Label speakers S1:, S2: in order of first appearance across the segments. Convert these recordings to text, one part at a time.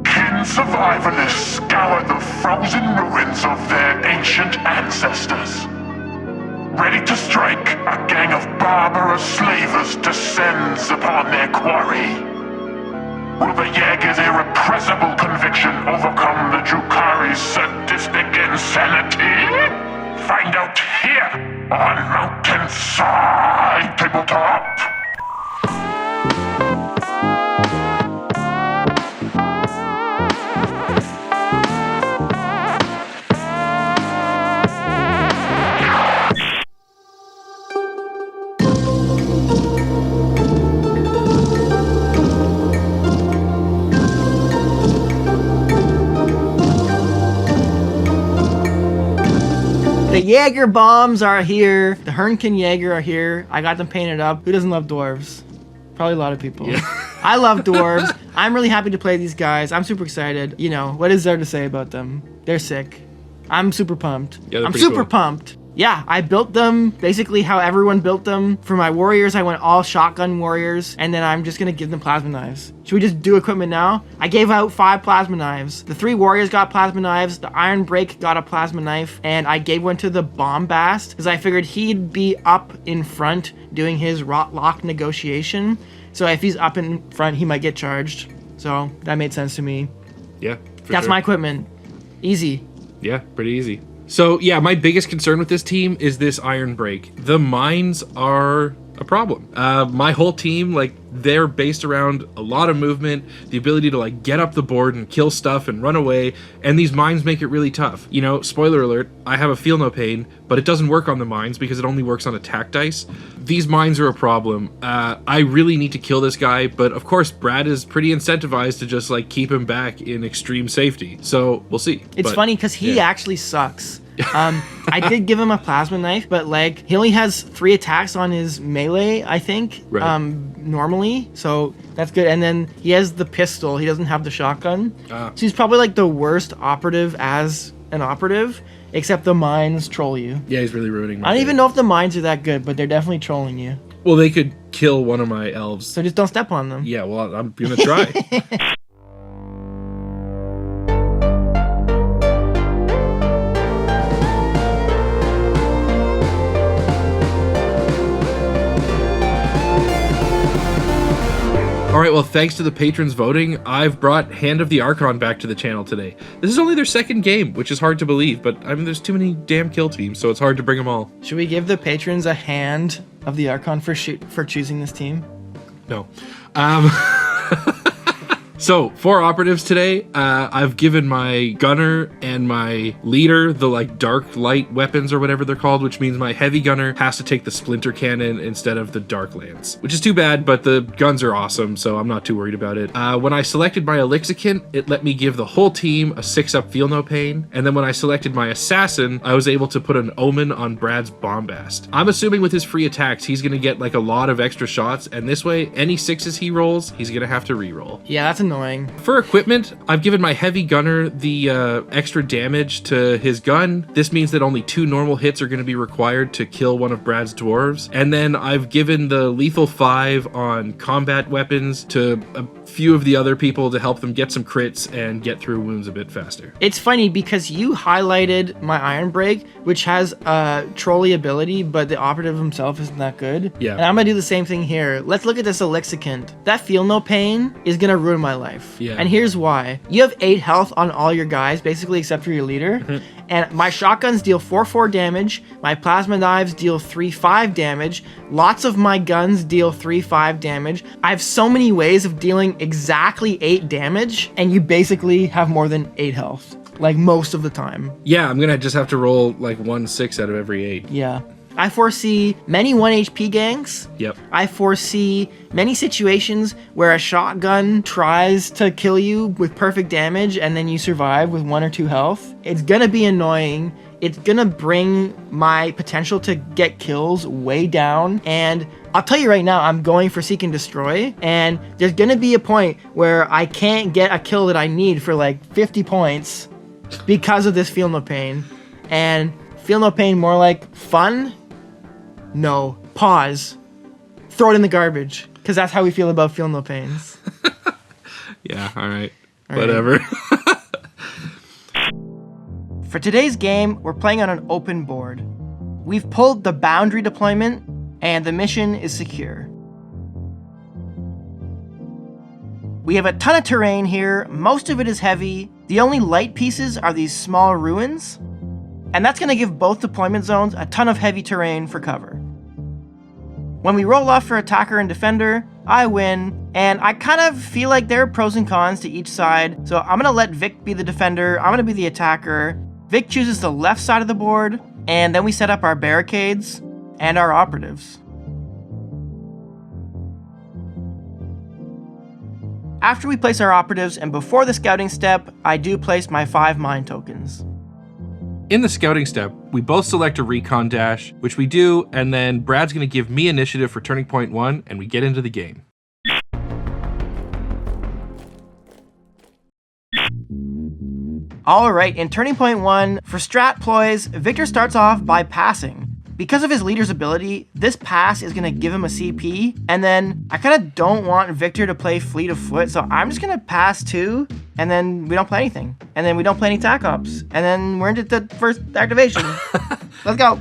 S1: Kin survivalists scour the frozen ruins of their ancient ancestors. Ready to strike, a gang of barbarous slavers descends upon their quarry. Will the Yaegir's irrepressible conviction overcome the Drukhari's sadistic insanity? Find out here on Mountainside Tabletop.
S2: The Yaegir bombs are here. The Hernkyn Yaegir are here. I got them painted up. Who doesn't love dwarves? Probably a lot of people. Yeah. I love dwarves. I'm really happy to play these guys. I'm super excited. You know, what is there to say about them? They're sick. I'm super pumped.
S3: Yeah,
S2: I'm super pumped. Yeah, I built them basically how everyone built them. For my warriors, I went all shotgun warriors, and then I'm just gonna give them plasma knives. Should we just do equipment now? I gave out 5 plasma knives. The 3 warriors got plasma knives, the Iron Break got a plasma knife, and I gave one to the Bombast, because I figured he'd be up in front doing his rot lock negotiation. So if he's up in front, he might get charged. So that made sense to me.
S3: Yeah,
S2: That's
S3: sure.
S2: my equipment. Easy.
S3: Yeah, pretty easy. So yeah, my biggest concern with this team is this Iron Break. The mines are a problem. My whole team, like, they're based around a lot of movement, the ability to like get up the board and kill stuff and run away, and these mines make it really tough. You know, spoiler alert, I have a Feel No Pain, but it doesn't work on the mines because it only works on attack dice. These mines are a problem. I really need to kill this guy, but of course Brad is pretty incentivized to just like keep him back in extreme safety. So we'll see.
S2: It's funny because he actually sucks. I did give him a plasma knife, but like he only has 3 attacks on his melee, I think, normally, so that's good. And then he has the pistol, he doesn't have the shotgun, so he's probably like the worst operative as an operative, except the mines troll you.
S3: Yeah, he's really ruining my
S2: I don't
S3: day.
S2: even know if the mines are that good, but they're definitely trolling you.
S3: Well, they could kill one of my elves.
S2: So just don't step on them.
S3: Yeah, well, I'm gonna try. All right, well, thanks to the patrons voting, I've brought Hand of the Archon back to the channel today. This is only their 2nd game, which is hard to believe, but I mean, there's too many damn kill teams, so it's hard to bring them all.
S2: Should we give the patrons a hand of the Archon for choosing this team?
S3: No. So, 4 operatives today. I've given my gunner and my leader the like dark light weapons or whatever they're called, which means my heavy gunner has to take the splinter cannon instead of the dark lance, which is too bad, but the guns are awesome, so I'm not too worried about it. When I selected my Elixicant, it let me give the whole team a 6-up Feel No Pain, and then when I selected my assassin, I was able to put an Omen on Brad's Bombast. I'm assuming with his free attacks, he's gonna get like a lot of extra shots, and this way, any 6s he rolls, he's gonna have to re-roll.
S2: Yeah, that's annoying.
S3: For equipment, I've given my heavy gunner the extra damage to his gun. This means that only 2 normal hits are going to be required to kill one of Brad's dwarves. And then I've given the lethal 5 on combat weapons to a few of the other people to help them get some crits and get through wounds a bit faster.
S2: It's funny because you highlighted my Iron Break, which has a trolley ability, but the operative himself isn't that good.
S3: Yeah.
S2: And I'm gonna do the same thing here. Let's look at this Elixicant. That Feel No Pain is gonna ruin my life.
S3: Yeah.
S2: And here's why. You have 8 health on all your guys, basically except for your leader. And my shotguns deal 4/4 damage. My plasma knives deal 3/5 damage. Lots of my guns deal 3/5 damage. I have so many ways of dealing exactly 8 damage, and you basically have more than 8 health, like most of the time.
S3: Yeah, I'm gonna just have to roll like 1 6 out of every 8.
S2: Yeah. I foresee many 1 HP ganks.
S3: Yep.
S2: I foresee many situations where a shotgun tries to kill you with perfect damage and then you survive with 1 or 2 health. It's gonna be annoying. It's gonna bring my potential to get kills way down. And I'll tell you right now, I'm going for Seek and Destroy. And there's gonna be a point where I can't get a kill that I need for like 50 points because of this Feel No Pain. And Feel No Pain more like fun? No. Pause. Throw it in the garbage. Because that's how we feel about Feel No Pains.
S3: Yeah, all right. Whatever.
S2: For today's game, we're playing on an open board. We've pulled the boundary deployment, and the mission is secure. We have a ton of terrain here, most of it is heavy. The only light pieces are these small ruins, and that's going to give both deployment zones a ton of heavy terrain for cover. When we roll off for attacker and defender, I win, and I kind of feel like there are pros and cons to each side, so I'm going to let Vic be the defender, I'm going to be the attacker. Vic chooses the left side of the board, and then we set up our barricades and our operatives. After we place our operatives and before the scouting step, I do place my 5 mine tokens.
S3: In the scouting step, we both select a recon dash, which we do, and then Brad's going to give me initiative for turning point 1, and we get into the game.
S2: Alright, in turning point 1, for strat ploys, Victor starts off by passing. Because of his leader's ability, this pass is going to give him a CP, and then I kind of don't want Victor to play fleet of foot, so I'm just going to pass 2, and then we don't play anything. And then we don't play any tac ops, and then we're into the first activation. Let's go.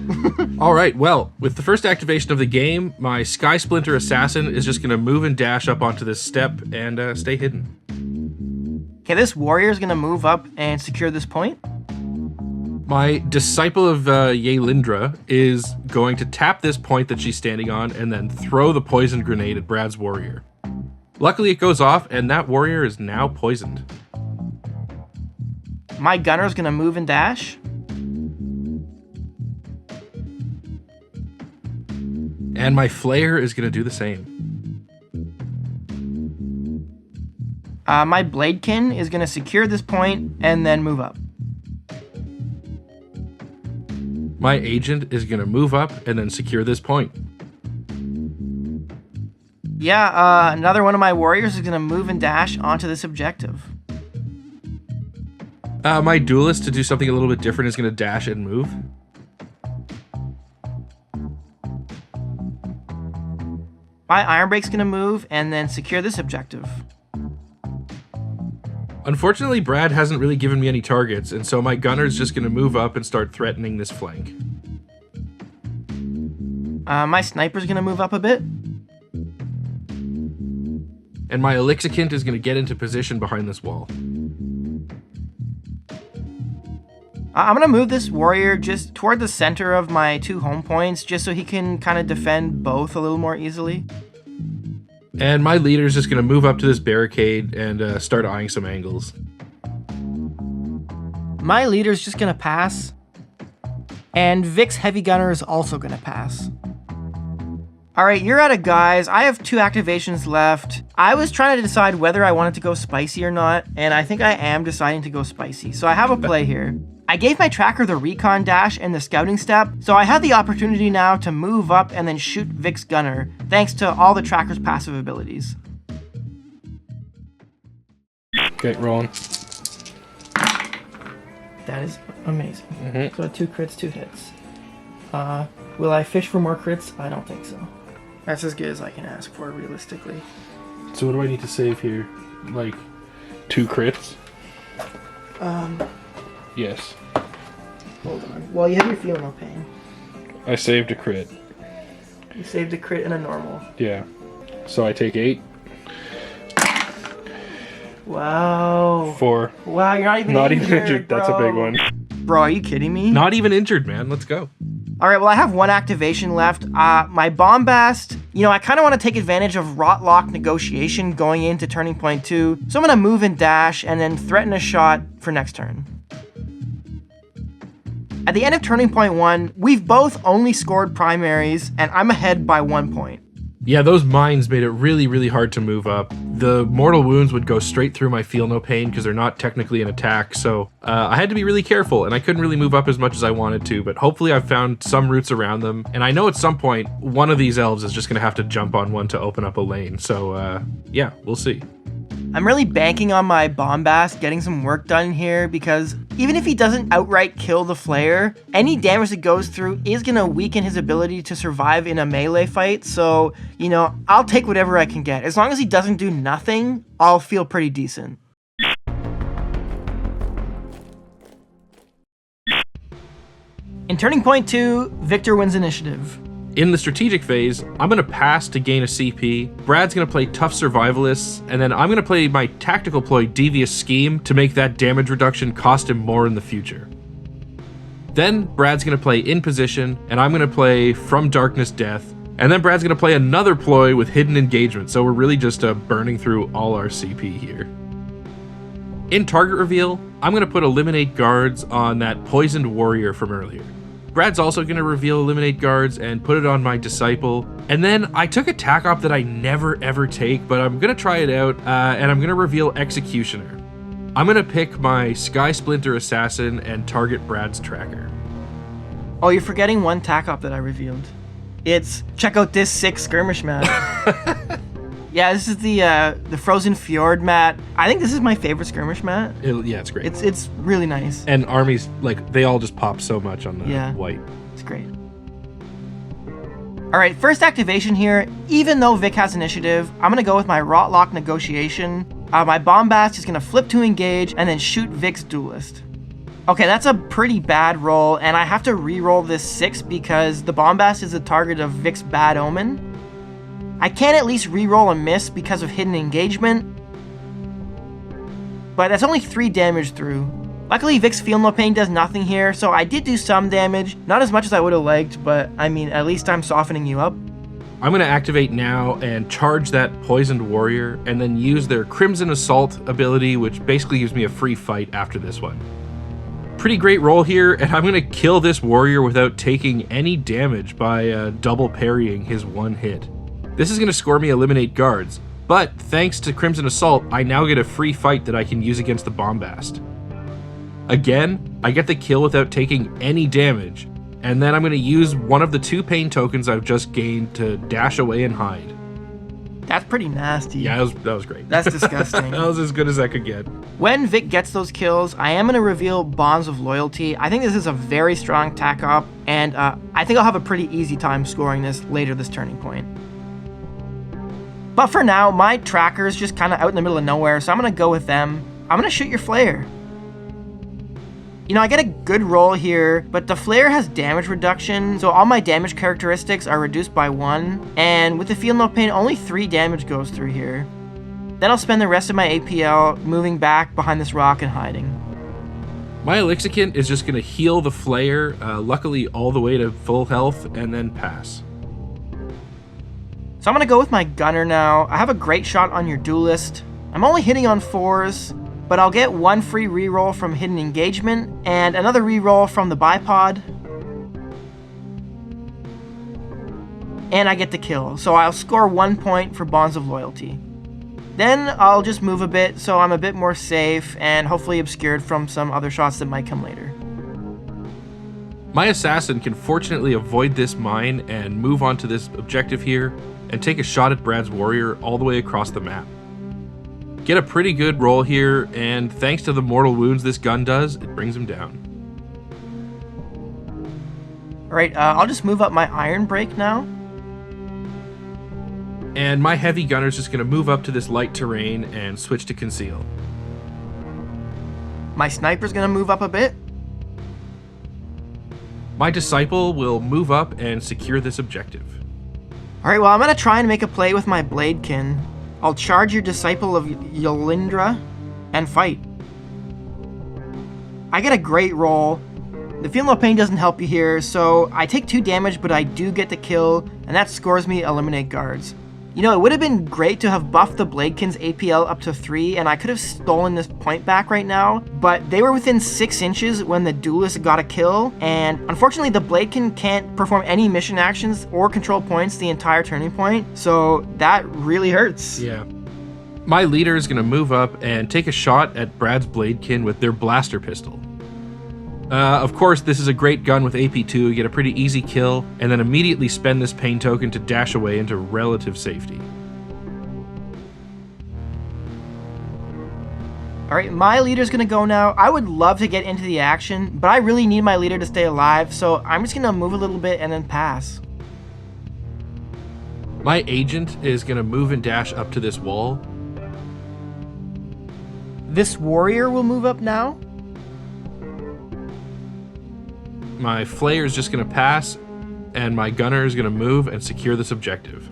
S3: Alright, well, with the first activation of the game, my Sky Splinter Assassin is just going to move and dash up onto this step and stay hidden.
S2: Okay, this warrior is going to move up and secure this point.
S3: My Disciple of Yaelindra is going to tap this point that she's standing on and then throw the poison grenade at Brad's warrior. Luckily it goes off and that warrior is now poisoned.
S2: My gunner is going to move and dash.
S3: And my Flayer is going to do the same.
S2: My Bladekin is going to secure this point and then move up.
S3: My Agent is going to move up and then secure this point.
S2: Yeah, another one of my warriors is going to move and dash onto this objective.
S3: My Duelist, to do something a little bit different, is going to dash and move.
S2: My Ironbreak's going to move and then secure this objective.
S3: Unfortunately, Brad hasn't really given me any targets, and so my gunner's just going to move up and start threatening this flank.
S2: My sniper's going to move up a bit.
S3: And my Elixikint is going to get into position behind this wall.
S2: I'm going to move this warrior just toward the center of my 2 home points, just so he can kind of defend both a little more easily.
S3: And my leader's just going to move up to this barricade and start eyeing some angles.
S2: My leader's just going to pass. And Vic's heavy gunner is also going to pass. Alright, you're out of guys. I have 2 activations left. I was trying to decide whether I wanted to go spicy or not, and I think I am deciding to go spicy. So I have a play here. I gave my tracker the recon dash and the scouting step, so I have the opportunity now to move up and then shoot Vic's gunner, thanks to all the tracker's passive abilities.
S3: Okay, rolling.
S2: That is amazing. So 2 crits, 2 hits. Will I fish for more crits? I don't think so. That's as good as I can ask for, realistically.
S3: So what do I need to save here? Like 2 crits? Yes.
S2: Hold on. Well, you have your feel no pain.
S3: I saved a crit.
S2: You saved a crit and a normal.
S3: Yeah. So I take 8.
S2: Wow.
S3: 4.
S2: Wow, you're not even injured.
S3: That's a big one.
S2: Bro, are you kidding me?
S3: Not even injured, man. Let's go.
S2: Alright, well I have 1 activation left. My Bombast, I kind of want to take advantage of Rotlock negotiation going into turning point 2. So I'm going to move and dash and then threaten a shot for next turn. At the end of turning point 1, we've both only scored primaries and I'm ahead by 1 point.
S3: Yeah, those mines made it really, really hard to move up. The mortal wounds would go straight through my feel no pain because they're not technically an attack, so I had to be really careful, and I couldn't really move up as much as I wanted to, but hopefully I've found some routes around them, and I know at some point, one of these elves is just going to have to jump on one to open up a lane, so yeah, we'll see.
S2: I'm really banking on my Bombast getting some work done here because even if he doesn't outright kill the Flayer, any damage that goes through is going to weaken his ability to survive in a melee fight. So, I'll take whatever I can get. As long as he doesn't do nothing, I'll feel pretty decent. In turning point 2, Victor wins initiative.
S3: In the strategic phase, I'm going to pass to gain a CP, Brad's going to play Tough Survivalists, and then I'm going to play my tactical ploy Devious Scheme to make that damage reduction cost him more in the future. Then Brad's going to play In Position, and I'm going to play From Darkness Death, and then Brad's going to play another ploy with Hidden Engagement, so we're really just burning through all our CP here. In target reveal, I'm going to put Eliminate Guards on that Poisoned Warrior from earlier. Brad's also going to reveal Eliminate Guards and put it on my Disciple. And then I took a tac op that I never ever take, but I'm going to try it out, and I'm going to reveal Executioner. I'm going to pick my Sky Splinter Assassin and target Brad's tracker.
S2: Oh, you're forgetting one tac op that I revealed. It's check out this sick skirmish map. Yeah, this is the Frozen Fjord mat. I think this is my favorite skirmish mat.
S3: Yeah, it's great.
S2: It's really nice.
S3: And armies, like, they all just pop so much on the white.
S2: It's great. All right, first activation here. Even though Vic has initiative, I'm going to go with my Rotlock Negotiation. My Bombast is going to flip to engage and then shoot Vic's Duelist. Okay, that's a pretty bad roll, and I have to re-roll this 6 because the Bombast is the target of Vic's Bad Omen. I can at least re-roll a miss because of Hidden Engagement, but that's only 3 damage through. Luckily, Vic's Feel No Pain does nothing here, so I did do some damage. Not as much as I would have liked, but I mean, at least I'm softening you up.
S3: I'm going to activate now and charge that Poisoned Warrior, and then use their Crimson Assault ability, which basically gives me a free fight after this one. Pretty great roll here, and I'm going to kill this warrior without taking any damage by double parrying his one hit. This is going to score me Eliminate Guards, but thanks to Crimson Assault, I now get a free fight that I can use against the Bombast. Again, I get the kill without taking any damage, and then I'm going to use one of the 2 pain tokens I've just gained to dash away and hide.
S2: That's pretty nasty.
S3: Yeah, that was great.
S2: That's disgusting.
S3: That was as good as I could get.
S2: When Vic gets those kills, I am going to reveal Bonds of Loyalty. I think this is a very strong tac op, and I think I'll have a pretty easy time scoring this later this turning point. But for now, my tracker is just kind of out in the middle of nowhere, so I'm going to go with them. I'm going to shoot your Flare. You know, I get a good roll here, but the Flare has damage reduction, so all my damage characteristics are reduced by 1, and with the Feel No Pain, only 3 damage goes through here. Then I'll spend the rest of my APL moving back behind this rock and hiding.
S3: My Elixicant is just going to heal the Flare, luckily all the way to full health, and then pass.
S2: So I'm going to go with my Gunner now. I have a great shot on your Duelist. I'm only hitting on 4s, but I'll get 1 free reroll from Hidden Engagement, and another reroll from the Bipod. And I get the kill, so I'll score 1 point for Bonds of Loyalty. Then I'll just move a bit, so I'm a bit more safe, and hopefully obscured from some other shots that might come later.
S3: My Assassin can fortunately avoid this mine and move on to this objective here, and take a shot at Brad's Warrior all the way across the map. Get a pretty good roll here, and thanks to the mortal wounds this gun does, it brings him down.
S2: Alright, I'll just move up my Iron Break now.
S3: And my Heavy Gunner's just going to move up to this light terrain and switch to Conceal.
S2: My Sniper's going to move up a bit.
S3: My Disciple will move up and secure this objective.
S2: Alright, well, I'm going to try and make a play with my Bladekin. I'll charge your Disciple of Yolindra and fight. I get a great roll. The Feel No Pain doesn't help you here, so I take 2 damage, but I do get the kill, and that scores me Eliminate Guards. You know, it would have been great to have buffed the Bladekin's APL up to 3, and I could have stolen this point back right now, but they were within 6 inches when the Duelist got a kill, and unfortunately the Bladekin can't perform any mission actions or control points the entire turning point, so that really hurts.
S3: Yeah. My leader is going to move up and take a shot at Brad's Bladekin with their blaster pistol. Of course, this is a great gun with AP2, you get a pretty easy kill, and then immediately spend this pain token to dash away into relative safety.
S2: Alright, my leader's gonna go now. I would love to get into the action, but I really need my leader to stay alive, so I'm just gonna move a little bit and then pass.
S3: My agent is gonna move and dash up to this wall.
S2: This warrior will move up now.
S3: my Flayer is just going to pass, and my Gunner is going to move and secure this objective.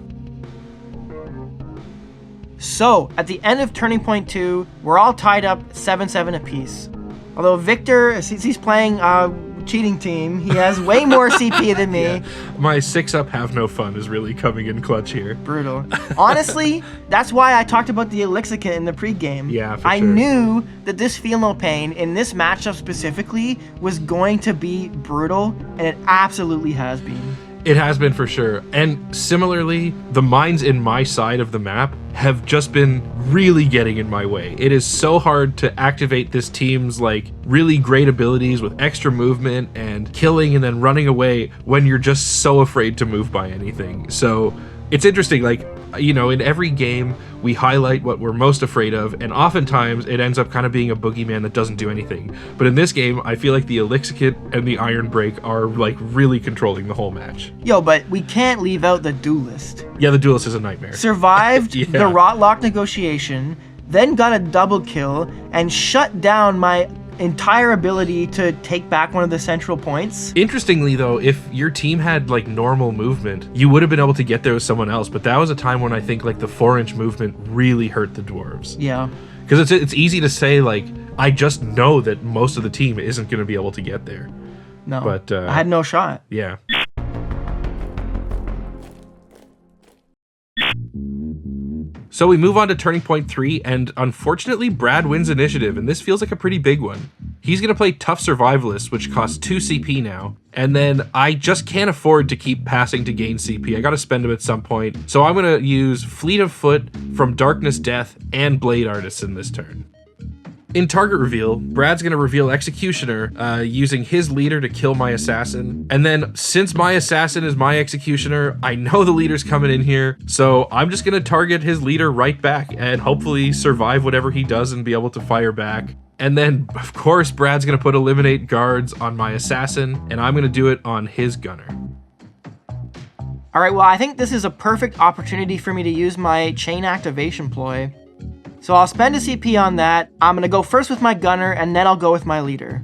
S2: So, at the end of Turning Point 2, we're all tied up 7-7 apiece. Although Victor, since he's playing cheating team, he has way more CP than me.
S3: Yeah. My 6-up have no fun is really coming in clutch here.
S2: Brutal. Honestly, that's why I talked about the Elixicant in the pregame.
S3: Yeah, for
S2: I
S3: sure.
S2: knew that this Feel No Pain, in this matchup specifically, was going to be brutal, and it absolutely has been.
S3: It has been for sure. And similarly, the mines in my side of the map have just been really getting in my way. It is so hard to activate this team's like really great abilities with extra movement and killing and then running away when you're just so afraid to move by anything. So it's interesting, like, you know, in every game we highlight what we're most afraid of, and oftentimes it ends up kind of being a boogeyman that doesn't do anything. But in this game, I feel like the Elixicant and the Iron Break are like really controlling the whole match.
S2: Yo, but we can't leave out the Duelist.
S3: Yeah, the Duelist is a nightmare.
S2: Survived
S3: Yeah.
S2: the Rotlock negotiation, then got a double kill, and shut down my entire ability to take back one of the central points.
S3: Interestingly though, if your team had like normal movement, you would have been able to get there with someone else, but that was a time when I think like the 4-inch movement really hurt the dwarves.
S2: Yeah.
S3: Because it's easy to say like, I just know that most of the team isn't going to be able to get there.
S2: No,
S3: But
S2: I had no shot.
S3: Yeah. So we move on to Turning Point 3, and unfortunately Brad wins initiative, and this feels like a pretty big one. He's going to play Tough Survivalist, which costs 2 CP now, and then I just can't afford to keep passing to gain CP. I got to spend them at some point, so I'm going to use Fleet of Foot from Darkness Death and Blade Artisan this turn. In target reveal, Brad's going to reveal Executioner using his leader to kill my assassin. And then since my assassin is my executioner, I know the leader's coming in here. So I'm just going to target his leader right back and hopefully survive whatever he does and be able to fire back. And then, of course, Brad's going to put Eliminate Guards on my assassin, and I'm going to do it on his gunner.
S2: All right, well, I think this is a perfect opportunity for me to use my chain activation ploy. So I'll spend a CP on that. I'm going to go first with my gunner, and then I'll go with my leader.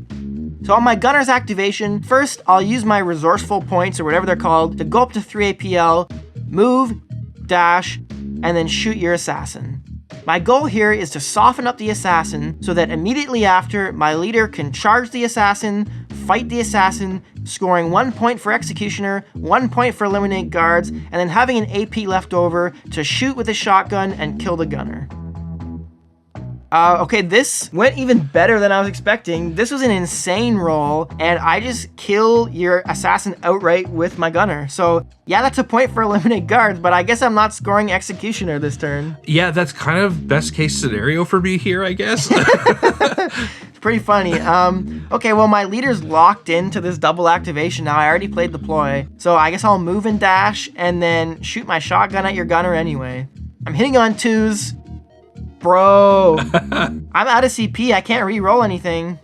S2: So on my gunner's activation, first I'll use my resourceful points, or whatever they're called, to go up to 3 APL, move, dash, and then shoot your assassin. My goal here is to soften up the assassin so that immediately after, my leader can charge the assassin, fight the assassin, scoring 1 point for executioner, 1 point for eliminate guards, and then having an AP left over to shoot with a shotgun and kill the gunner. Okay, this went even better than I was expecting. This was an insane roll, and I just kill your assassin outright with my gunner. So yeah, that's a point for eliminate guards, but I guess I'm not scoring executioner this turn.
S3: Yeah, that's kind of best case scenario for me here, I guess.
S2: It's pretty funny. Okay, well, my leader's locked into this double activation now. I already played the ploy. So I guess I'll move and dash and then shoot my shotgun at your gunner anyway. I'm hitting on 2s. Bro, I'm out of CP. I can't re-roll anything.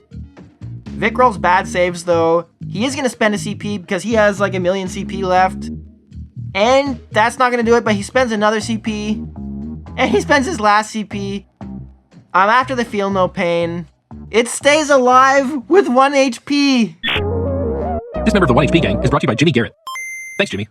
S2: Vic rolls bad saves though. He is going to spend a CP because he has like 1 million CP left. And that's not going to do it, but he spends another CP. And he spends his last CP. I'm after the Feel No Pain. It stays alive with 1 HP.
S3: This member of the 1 HP gang is brought to you by Jimmy Garrett. Thanks, Jimmy.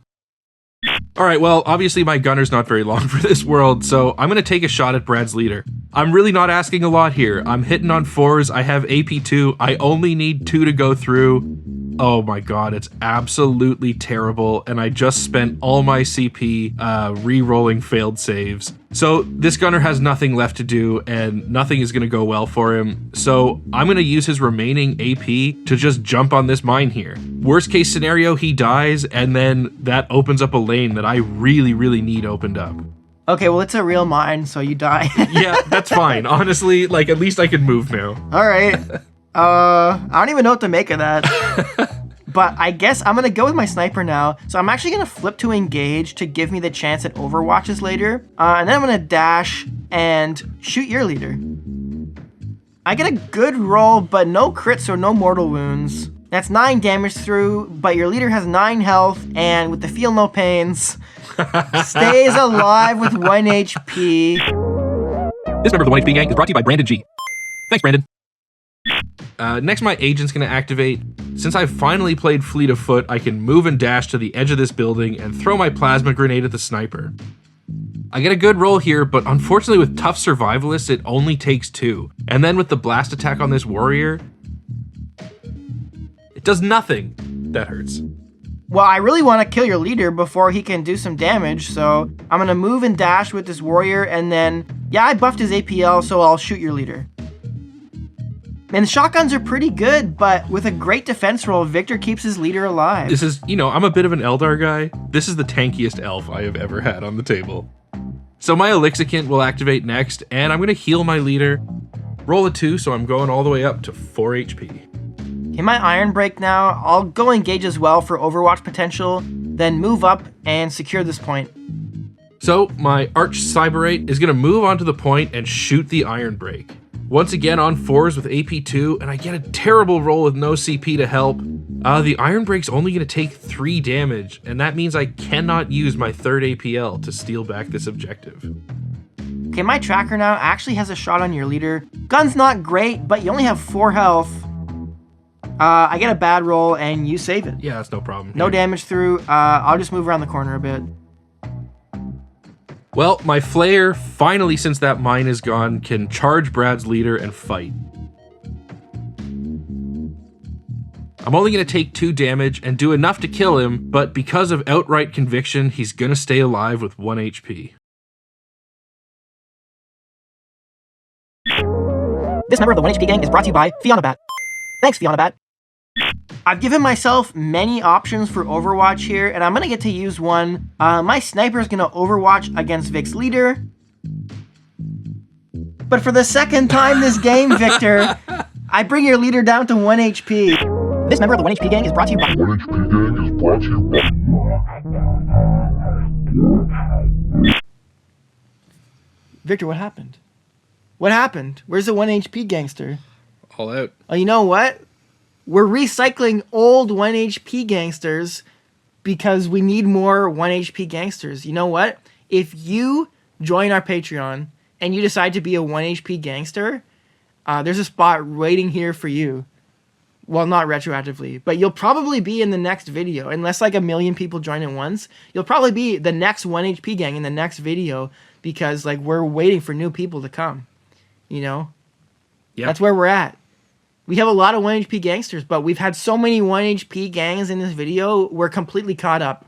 S3: All right, well, obviously my gunner's not very long for this world, so I'm going to take a shot at Brad's leader. I'm really not asking a lot here. I'm hitting on 4s. I have AP2. I only need 2 to go through. Oh my god, it's absolutely terrible, and I just spent all my CP re-rolling failed saves. So this gunner has nothing left to do, and nothing is going to go well for him. So I'm going to use his remaining AP to just jump on this mine here. Worst case scenario, he dies, and then that opens up a lane that I really, really need opened up.
S2: Okay, well, it's a real mine, so you die.
S3: Yeah, that's fine. Honestly, like, at least I can move now.
S2: All right. I don't even know what to make of that. But I guess I'm going to go with my sniper now. So I'm actually going to flip to engage to give me the chance at overwatches later. And then I'm going to dash and shoot your leader. I get a good roll, but no crits or no mortal wounds. That's 9 damage through, but your leader has 9 health, and with the Feel No Pains, stays alive with 1 HP.
S3: This member of the 1 HP gang is brought to you by Brandon G. Thanks, Brandon. Next, my agent's gonna activate. Since I've finally played Fleet of Foot, I can move and dash to the edge of this building and throw my plasma grenade at the sniper. I get a good roll here, but unfortunately with tough survivalists, it only takes 2. And then with the blast attack on this warrior, it does nothing. That hurts.
S2: Well, I really want to kill your leader before he can do some damage, so I'm going to move and dash with this warrior, and then, yeah, I buffed his APL, so I'll shoot your leader. And shotguns are pretty good, but with a great defense roll, Victor keeps his leader alive.
S3: This is, I'm a bit of an Eldar guy. This is the tankiest elf I have ever had on the table. So my Elixicant will activate next, and I'm going to heal my leader. Roll a 2, so I'm going all the way up to 4 HP.
S2: In my Iron Break now, I'll go engage as well for Overwatch potential, then move up and secure this point.
S3: So my Arch Cyberate is going to move onto the point and shoot the Iron Break. Once again on 4s with AP2, and I get a terrible roll with no CP to help. The Iron Break's only going to take 3 damage, and that means I cannot use my 3rd APL to steal back this objective.
S2: Okay, my tracker now actually has a shot on your leader. Gun's not great, but you only have 4 health. I get a bad roll, and you save it.
S3: Yeah, that's no problem.
S2: No damage through. I'll just move around the corner a bit.
S3: Well, my Flayer, finally since that mine is gone, can charge Brad's leader and fight. I'm only going to take 2 damage and do enough to kill him, but because of outright conviction, he's going to stay alive with 1 HP.
S2: This member of the 1 HP gang is brought to you by FionaBat. Thanks, FionaBat. I've given myself many options for Overwatch here, and I'm going to get to use one. My sniper is going to Overwatch against Vic's leader. But for the second time this game, Victor, I bring your leader down to 1 HP. This member of the 1 HP gang is brought to you by...
S1: 1 HP gang is brought to you by...
S2: Victor, what happened? What happened? Where's the 1 HP gangster?
S3: All out.
S2: Oh, you know what? We're recycling old 1 HP gangsters because we need more 1 HP gangsters. You know what? If you join our Patreon and you decide to be a 1 HP gangster, there's a spot waiting here for you. Well, not retroactively, but you'll probably be in the next video. Unless like 1 million people join at once, you'll probably be the next 1 HP gang in the next video because like we're waiting for new people to come. You know?
S3: Yep.
S2: That's where we're at. We have a lot of 1 HP gangsters, but we've had so many 1 HP gangs in this video, we're completely caught up.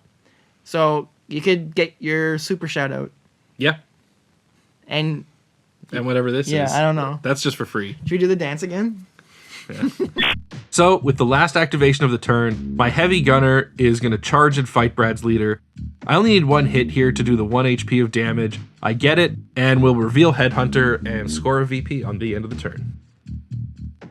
S2: So you could get your super shout out.
S3: Yeah.
S2: And
S3: whatever this is.
S2: Yeah, I don't know.
S3: That's just for free.
S2: Should we do the dance again?
S3: Yeah. So, with the last activation of the turn, my heavy gunner is going to charge and fight Brad's leader. I only need 1 hit here to do the 1 HP of damage. I get it, and we'll reveal Headhunter and score a VP on the end of the turn.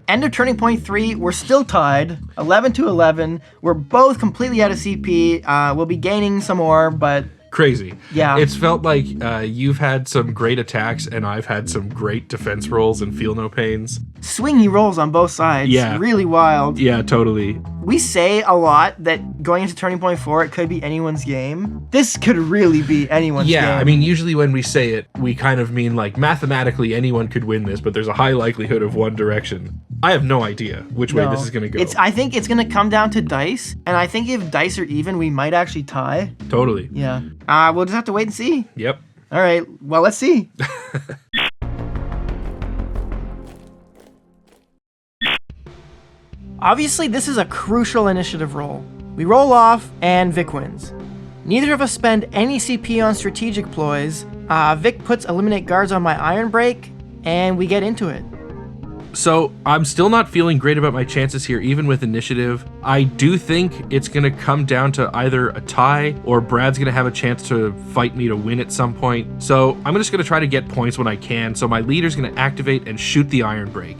S2: End of Turning Point 3, we're still tied, 11 to 11. We're both completely out of CP. We'll be gaining some more, but...
S3: Crazy.
S2: Yeah.
S3: It's felt like you've had some great attacks and I've had some great defense rolls and feel no pains.
S2: Swingy rolls on both sides.
S3: Yeah.
S2: Really wild.
S3: Yeah, totally.
S2: We say a lot that going into Turning Point 4, it could be anyone's game. This could really be anyone's game.
S3: Yeah, I mean, usually when we say it, we kind of mean like mathematically anyone could win this, but there's a high likelihood of one direction. I have no idea which way this is going to go.
S2: I think it's going to come down to dice, and I think if dice are even, we might actually tie.
S3: Totally.
S2: Yeah. We'll just have to wait and see.
S3: Yep.
S2: All right. Well, let's see. Obviously, this is a crucial initiative roll. We roll off, and Vic wins. Neither of us spend any CP on strategic ploys. Vic puts Eliminate Guards on my Iron Break, and we get into it.
S3: So, I'm still not feeling great about my chances here, even with initiative. I do think it's going to come down to either a tie or Brad's going to have a chance to fight me to win at some point. So, I'm just going to try to get points when I can. So, my leader's going to activate and shoot the Iron Break.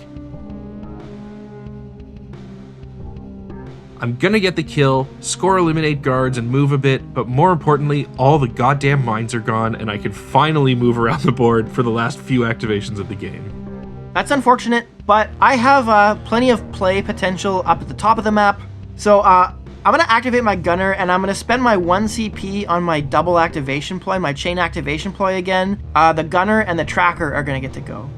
S3: I'm going to get the kill, score Eliminate Guards, and move a bit, but more importantly, all the goddamn mines are gone, and I can finally move around the board for the last few activations of the game.
S2: That's unfortunate, but I have plenty of play potential up at the top of the map. So I'm going to activate my gunner, and I'm going to spend my 1 CP on my double activation ploy, my chain activation ploy again. The gunner and the tracker are going to get to go.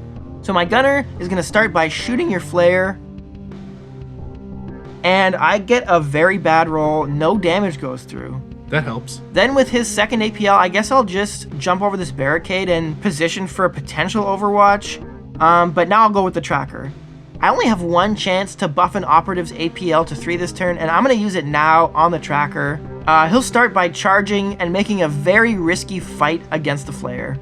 S2: So my gunner is going to start by shooting your flare. and I get a very bad roll. No damage goes through.
S3: That helps.
S2: Then with his second APL, I guess I'll just jump over this barricade and position for a potential overwatch. But now I'll go with the tracker. I only have one chance to buff an operative's APL to 3 this turn, and I'm going to use it now on the tracker. He'll start by charging and making a very risky fight against the Flayer.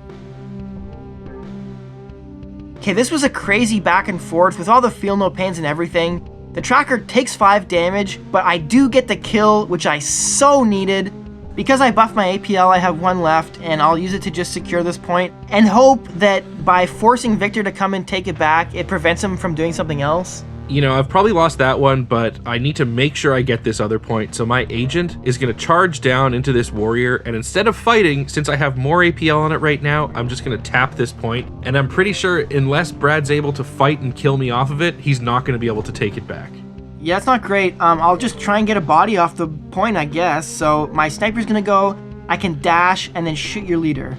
S2: Okay, this was a crazy back and forth with all the feel no pains and everything. The tracker takes 5 damage, but I do get the kill, which I so needed. Because I buffed my APL, I have 1 left, and I'll use it to just secure this point and hope that by forcing Victor to come and take it back, it prevents him from doing something else.
S3: You know, I've probably lost that one, but I need to make sure I get this other point. So my agent is going to charge down into this warrior, and instead of fighting, since I have more APL on it right now, I'm just going to tap this point. And I'm pretty sure unless Brad's able to fight and kill me off of it, he's not going to be able to take it back.
S2: Yeah, that's not great. I'll just try and get a body off the point, I guess. So my sniper's going to go, I can dash and then shoot your leader.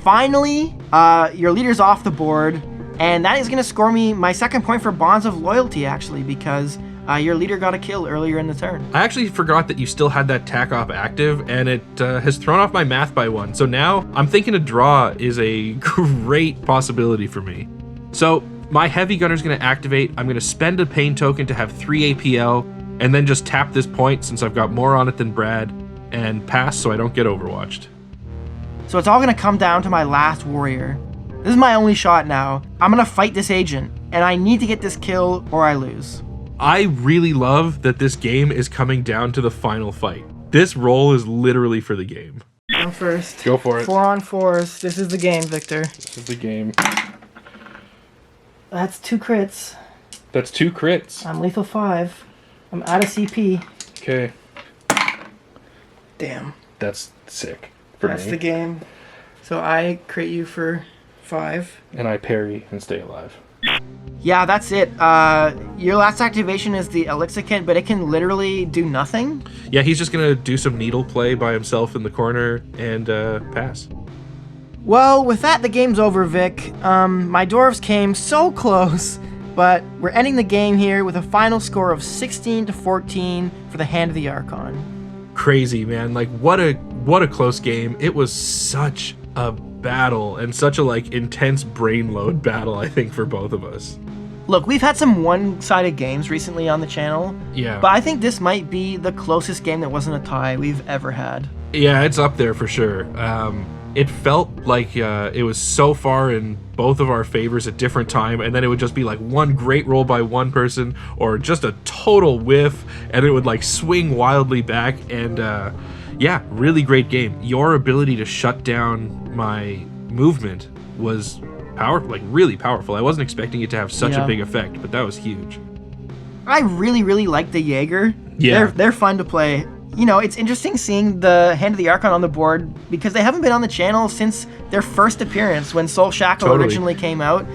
S2: Finally, your leader's off the board, and that is going to score me my second point for Bonds of Loyalty, actually, because your leader got a kill earlier in the turn.
S3: I actually forgot that you still had that tack off active, and it has thrown off my math by 1. So now I'm thinking a draw is a great possibility for me. So my heavy gunner's going to activate. I'm going to spend a pain token to have 3 APL, and then just tap this point since I've got more on it than Brad, and pass so I don't get overwatched.
S2: So it's all going to come down to my last warrior. This is my only shot now. I'm going to fight this agent, and I need to get this kill or I lose.
S3: I really love that this game is coming down to the final fight. This roll is literally for the game.
S2: Go first.
S3: Go for it.
S2: 4 on 4s. This is the game, Victor.
S3: This is the game.
S2: That's 2 crits.
S3: That's 2 crits.
S2: I'm lethal 5. I'm out of CP.
S3: Okay.
S2: Damn.
S3: That's sick.
S2: That's the game. So I crit you for 5.
S3: And I parry and stay alive.
S2: Yeah, that's it. Your last activation is the Elixicant, but it can literally do nothing.
S3: Yeah, he's just gonna do some needle play by himself in the corner and pass.
S2: Well, with that, the game's over, Vic. My dwarves came so close, but we're ending the game here with a final score of 16-14 for the Hand of the Archon.
S3: Crazy, man. Like, what a close game. It was such a battle and such a intense brain load battle, I think, for both of us.
S2: Look, we've had some one-sided games recently on the channel.
S3: Yeah.
S2: But I think this might be the closest game that wasn't a tie we've ever had.
S3: Yeah, it's up there for sure. It felt like it was so far in both of our favors at different time, and then it would just be like one great roll by one person or just a total whiff, and it would swing wildly back. And yeah, really great game. Your ability to shut down my movement was powerful, really powerful. I wasn't expecting it to have such a big effect, but that was huge.
S2: I really like the Jaeger.
S3: Yeah.
S2: They're fun to play. You know, it's interesting seeing the Hand of the Archon on the board because they haven't been on the channel since their first appearance when Soul Shackle originally came out.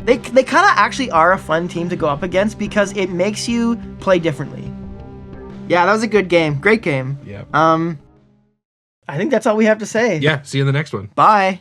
S2: They kind of actually are a fun team to go up against because it makes you play differently. Yeah, that was a good game. Great game.
S3: Yeah.
S2: I think that's all we have to say.
S3: Yeah, see you in the next one.
S2: Bye.